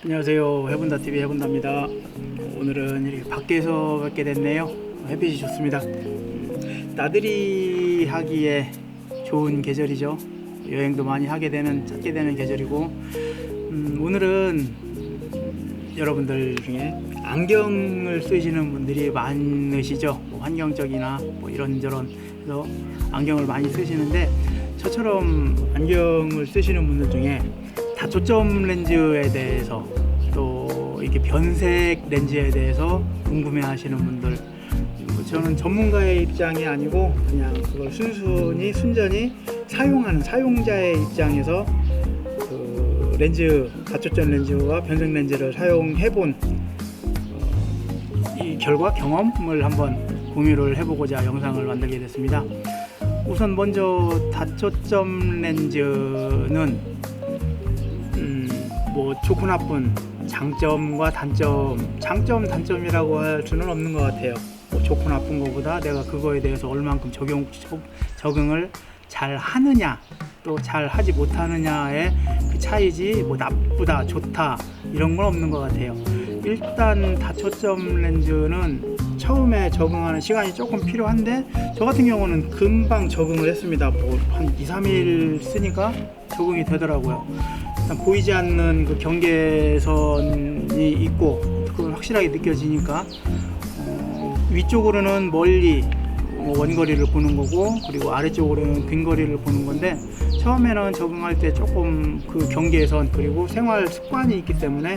안녕하세요. 해본다TV 해본다입니다. 오늘은 이렇게 밖에서 뵙게 됐네요. 햇빛이 좋습니다. 나들이 하기에 좋은 계절이죠. 여행도 많이 찾게 되는 계절이고, 오늘은 여러분들 중에 안경을 쓰시는 분들이 많으시죠. 뭐 환경적이나 뭐 이런저런 해서 안경을 많이 쓰시는데, 저처럼 안경을 쓰시는 분들 중에 다초점 렌즈에 대해서 또 이렇게 변색 렌즈에 대해서 궁금해 하시는 분들, 저는 전문가의 입장이 아니고 그냥 그걸 순전히 사용하는 사용자의 입장에서 그 렌즈, 다초점 렌즈와 변색 렌즈를 사용해 본 이 결과 경험을 한번 공유를 해보고자 영상을 만들게 됐습니다. 우선 먼저 다초점 렌즈는 뭐 좋고 나쁜 장점과 단점이라고 할 수는 없는 것 같아요. 뭐 좋고 나쁜 것보다 내가 그거에 대해서 얼만큼 적응을 잘 하느냐 또 잘 하지 못하느냐의 그 차이지, 뭐 나쁘다 좋다 이런 건 없는 것 같아요. 일단 다초점 렌즈는 처음에 적응하는 시간이 조금 필요한데, 저 같은 경우는 금방 적응을 했습니다. 뭐 한 2-3일 쓰니까 적응이 되더라고요. 일단 보이지 않는 그 경계선이 있고 그걸 확실하게 느껴지니까 위쪽으로는 멀리 원거리를 보는 거고, 그리고 아래쪽으로는 근거리를 보는 건데, 처음에는 적응할 때 조금 그 경계선 그리고 생활 습관이 있기 때문에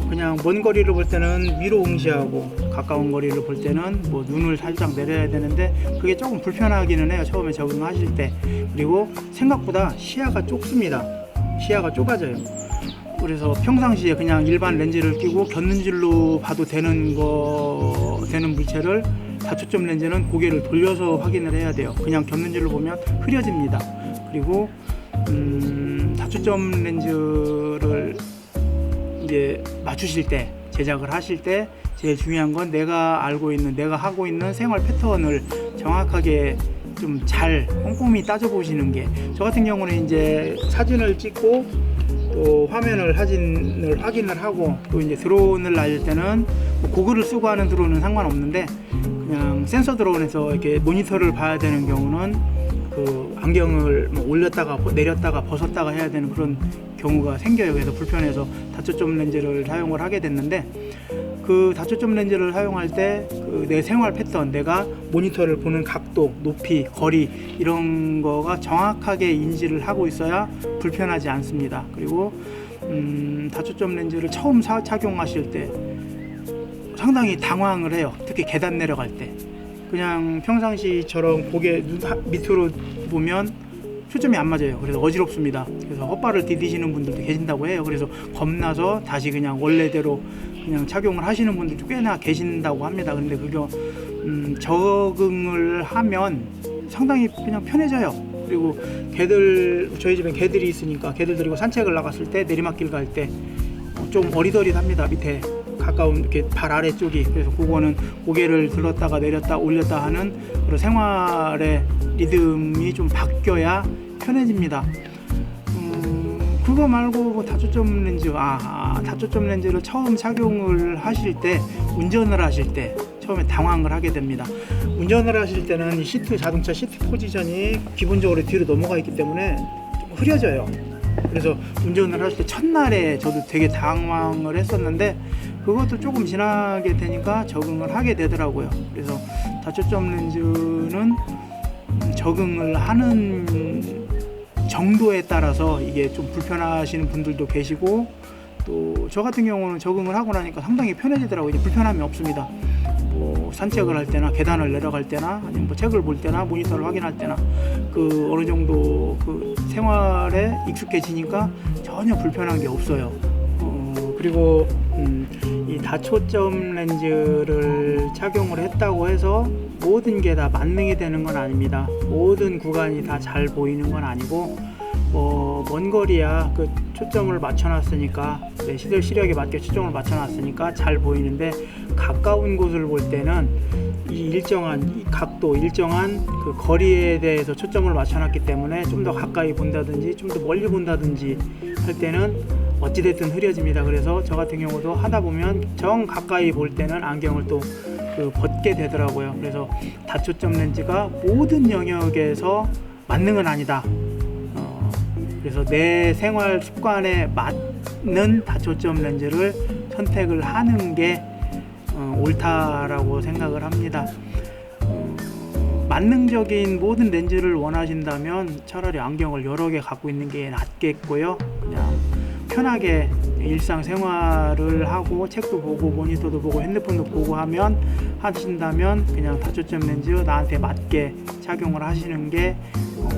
그냥 먼 거리를 볼 때는 위로 응시하고 가까운 거리를 볼 때는 뭐 눈을 살짝 내려야 되는데, 그게 조금 불편하기는 해요, 처음에 적응하실 때. 그리고 생각보다 시야가 좁습니다. 시야가 좁아져요. 그래서 평상시에 그냥 일반 렌즈를 끼고 곁눈질로 봐도 되는 물체를 다초점 렌즈는 고개를 돌려서 확인을 해야 돼요. 그냥 곁눈질로 보면 흐려집니다. 그리고 다초점 렌즈를 이제 맞추실 때, 제작을 하실 때 제일 중요한 건 내가 하고 있는 생활 패턴을 정확하게 좀 잘 꼼꼼히 따져보시는 게, 저 같은 경우는 이제 사진을 찍고 또 화면을 확인을 하고, 또 이제 드론을 날릴 때는 뭐 고글을 쓰고 하는 드론은 상관없는데, 그냥 센서 드론에서 이렇게 모니터를 봐야 되는 경우는 그 안경을 뭐 올렸다가 내렸다가 벗었다가 해야 되는 그런 경우가 생겨요. 그래서 불편해서 다초점 렌즈를 사용을 하게 됐는데, 그 다초점 렌즈를 사용할 때 그 내 생활 패턴, 내가 모니터를 보는 각도, 높이, 거리 이런 거가 정확하게 인지를 하고 있어야 불편하지 않습니다. 그리고 다초점 렌즈를 처음 착용하실 때 상당히 당황을 해요. 특히 계단 내려갈 때. 그냥 평상시처럼 고개 밑으로 보면 초점이 안 맞아요. 그래서 어지럽습니다. 그래서 헛발을 디디시는 분들도 계신다고 해요. 그래서 겁나서 다시 그냥 원래대로 그냥 착용을 하시는 분들도 꽤나 계신다고 합니다. 근데 그거 적응을 하면 상당히 그냥 편해져요. 그리고 저희 집엔 개들이 있으니까 개들 데리고 산책을 나갔을 때, 내리막길 갈 때 좀 어리더리합니다. 밑에 가까운 이렇게 발 아래쪽이. 그래서 그거는 고개를 들었다가 내렸다 올렸다 하는 그런 생활의 리듬이 좀 바뀌어야 편해집니다. 그거 말고 뭐 다초점 렌즈를 처음 착용을 하실 때, 운전을 하실 때 처음에 당황을 하게 됩니다. 운전을 하실 때는 자동차 시트 포지션이 기본적으로 뒤로 넘어가 있기 때문에 좀 흐려져요. 그래서 운전을 하실 때 첫날에 저도 되게 당황을 했었는데, 그것도 조금 지나게 되니까 적응을 하게 되더라고요. 그래서 다초점 렌즈는 적응을 하는 정도에 따라서 이게 좀 불편하시는 분들도 계시고, 또 저 같은 경우는 적응을 하고 나니까 상당히 편해지더라고요. 이제 불편함이 없습니다. 뭐 산책을 할 때나 계단을 내려갈 때나, 아니면 뭐 책을 볼 때나 모니터를 확인할 때나 그 어느 정도 그 생활에 익숙해지니까 전혀 불편한 게 없어요. 그리고 이 다초점 렌즈를 착용을 했다고 해서 모든 게 다 만능이 되는 건 아닙니다. 모든 구간이 다 잘 보이는 건 아니고, 먼 거리야 그 초점을 맞춰놨으니까, 내 시력에 맞게 초점을 맞춰놨으니까 잘 보이는데, 가까운 곳을 볼 때는 이 일정한 각도, 일정한 그 거리에 대해서 초점을 맞춰놨기 때문에 좀 더 가까이 본다든지 좀 더 멀리 본다든지 할 때는 어찌됐든 흐려집니다. 그래서 저 같은 경우도 하다 보면 정 가까이 볼 때는 안경을 또 벗게 되더라고요. 그래서 다초점 렌즈가 모든 영역에서 만능은 아니다. 그래서 내 생활 습관에 맞는 다초점 렌즈를 선택을 하는 게 옳다라고 생각을 합니다. 만능적인 모든 렌즈를 원하신다면 차라리 안경을 여러 개 갖고 있는 게 낫겠고요. 그냥 편하게 일상생활을 하고 책도 보고 모니터도 보고 핸드폰도 보고 하신다면 그냥 다초점 렌즈 나한테 맞게 착용을 하시는 게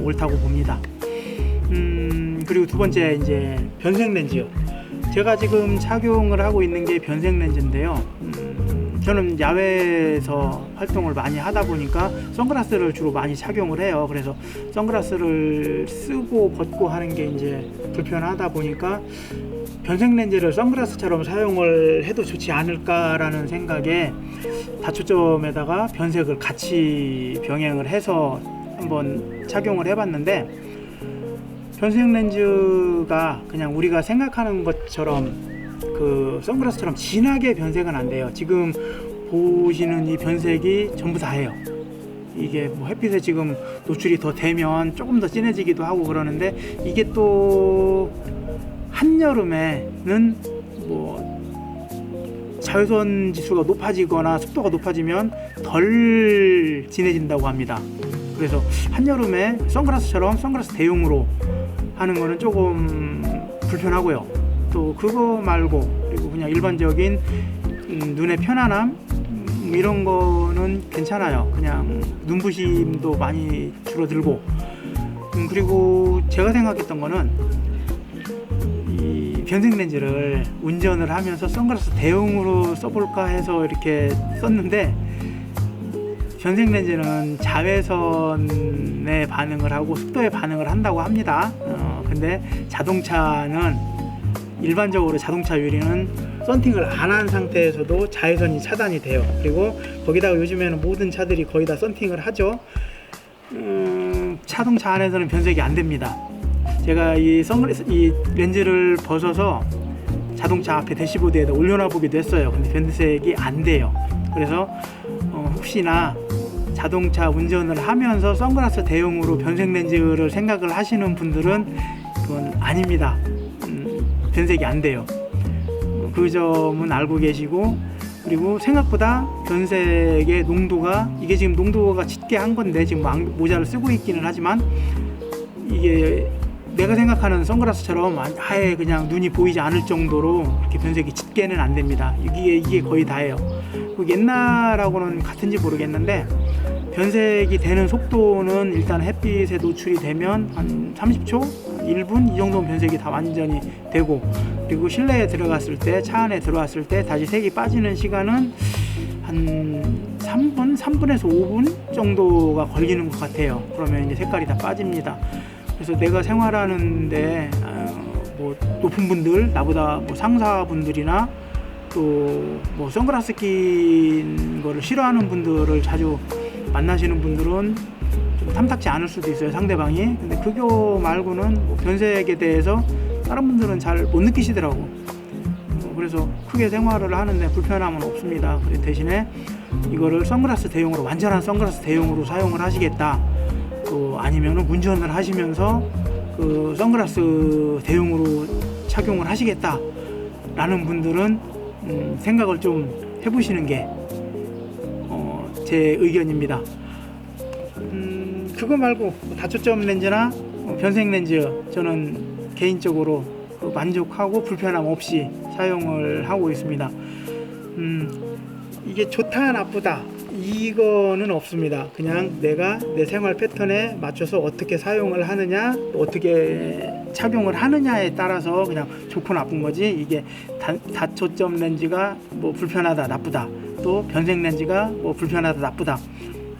옳다고 봅니다. 그리고 두 번째 이제 변색 렌즈요. 제가 지금 착용을 하고 있는 게 변색 렌즈인데요. 저는 야외에서 활동을 많이 하다 보니까 선글라스를 주로 많이 착용을 해요. 그래서 선글라스를 쓰고 벗고 하는 게 이제 불편하다 보니까 변색 렌즈를 선글라스처럼 사용을 해도 좋지 않을까라는 생각에 다초점에다가 변색을 같이 병행을 해서 한번 착용을 해봤는데, 변색 렌즈가 그냥 우리가 생각하는 것처럼 그 선글라스처럼 진하게 변색은 안 돼요. 지금 보시는 이 변색이 전부 다예요. 이게 뭐 햇빛에 지금 노출이 더 되면 조금 더 진해지기도 하고 그러는데, 이게 또 한여름에는 뭐 자외선 지수가 높아지거나 습도가 높아지면 덜 진해진다고 합니다. 그래서 한여름에 선글라스처럼 선글라스 대용으로 하는 거는 조금 불편하고요. 또 그거 말고 그리고 그냥 일반적인 눈의 편안함 이런 거는 괜찮아요. 그냥 눈부심도 많이 줄어들고, 그리고 제가 생각했던 거는 이 변색 렌즈를 운전을 하면서 선글라스 대용으로 써볼까 해서 이렇게 썼는데, 변색 렌즈는 자외선에 반응을 하고 습도에 반응을 한다고 합니다. 근데 자동차는 일반적으로 자동차 유리는 썬팅을 안 한 상태에서도 자외선이 차단이 돼요. 그리고 거기다가 요즘에는 모든 차들이 거의 다 썬팅을 하죠. 자동차 안에서는 변색이 안 됩니다. 제가 이 렌즈를 벗어서 자동차 앞에 대시보드에다 올려놔 보기도 했어요. 근데 변색이 안 돼요. 그래서 혹시나 자동차 운전을 하면서 선글라스 대용으로 변색 렌즈를 생각을 하시는 분들은 그건 아닙니다. 변색이 안 돼요. 그 점은 알고 계시고, 그리고 생각보다 변색의 농도가, 이게 지금 농도가 짙게 한 건데 지금 모자를 쓰고 있기는 하지만, 이게 내가 생각하는 선글라스처럼 아예 그냥 눈이 보이지 않을 정도로 이렇게 변색이 짙게는 안 됩니다. 이게 거의 다예요. 옛날하고는 같은지 모르겠는데, 변색이 되는 속도는 일단 햇빛에 노출이 되면 한 30초, 1분 이 정도면 변색이 다 완전히 되고, 그리고 실내에 들어갔을 때, 차 안에 들어왔을 때 다시 색이 빠지는 시간은 한 3분에서 5분 정도가 걸리는 것 같아요. 그러면 이제 색깔이 다 빠집니다. 그래서 내가 생활하는데 뭐 높은 분들, 나보다 뭐 상사분들이나 또 뭐 선글라스 낀 거를 싫어하는 분들을 자주 만나시는 분들은 좀 탐탁지 않을 수도 있어요, 상대방이. 근데 그거 말고는 뭐 변색에 대해서 다른 분들은 잘 못 느끼시더라고. 그래서 크게 생활을 하는데 불편함은 없습니다. 대신에 이거를 선글라스 대용으로, 완전한 선글라스 대용으로 사용을 하시겠다, 또 아니면은 운전을 하시면서 그 선글라스 대용으로 착용을 하시겠다 라는 분들은 생각을 좀 해보시는 게 제 의견입니다. 그거 말고 다초점 렌즈나 변색 렌즈 저는 개인적으로 만족하고 불편함 없이 사용을 하고 있습니다. 이게 좋다 나쁘다 이거는 없습니다. 그냥 내가 내 생활 패턴에 맞춰서 어떻게 사용을 하느냐, 또 어떻게 착용을 하느냐에 따라서 그냥 좋고 나쁜 거지, 이게 다초점 렌즈가 뭐 불편하다 나쁘다, 또 변색 렌즈가 뭐 불편하다 나쁘다,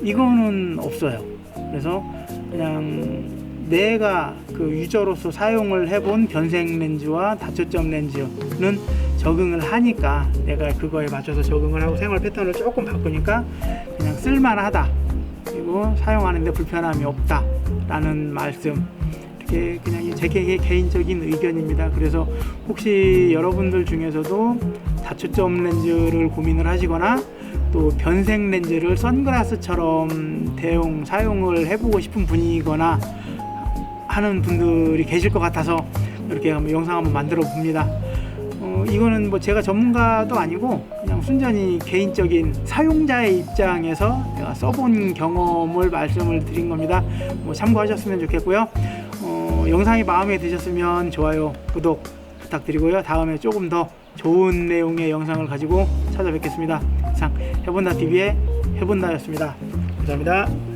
이거는 없어요. 그래서 그냥 내가 그 유저로서 사용을 해본 변색 렌즈와 다초점 렌즈는 적응을 하니까, 내가 그거에 맞춰서 적응을 하고 생활 패턴을 조금 바꾸니까 그냥 쓸만하다, 그리고 사용하는데 불편함이 없다 라는 말씀 이렇게 그냥 제 개인적인 의견입니다. 그래서 혹시 여러분들 중에서도 다초점 렌즈를 고민을 하시거나 또 변색 렌즈를 선글라스처럼 대용 사용을 해보고 싶은 분이거나 하는 분들이 계실 것 같아서 이렇게 한번 영상 한번 만들어 봅니다. 이거는 뭐 제가 전문가도 아니고 그냥 순전히 개인적인 사용자의 입장에서 내가 써본 경험을 말씀을 드린 겁니다. 뭐 참고하셨으면 좋겠고요. 영상이 마음에 드셨으면 좋아요, 구독 부탁드리고요. 다음에 조금 더 좋은 내용의 영상을 가지고 찾아뵙겠습니다. 이상 해본다TV의 해본다였습니다. 감사합니다.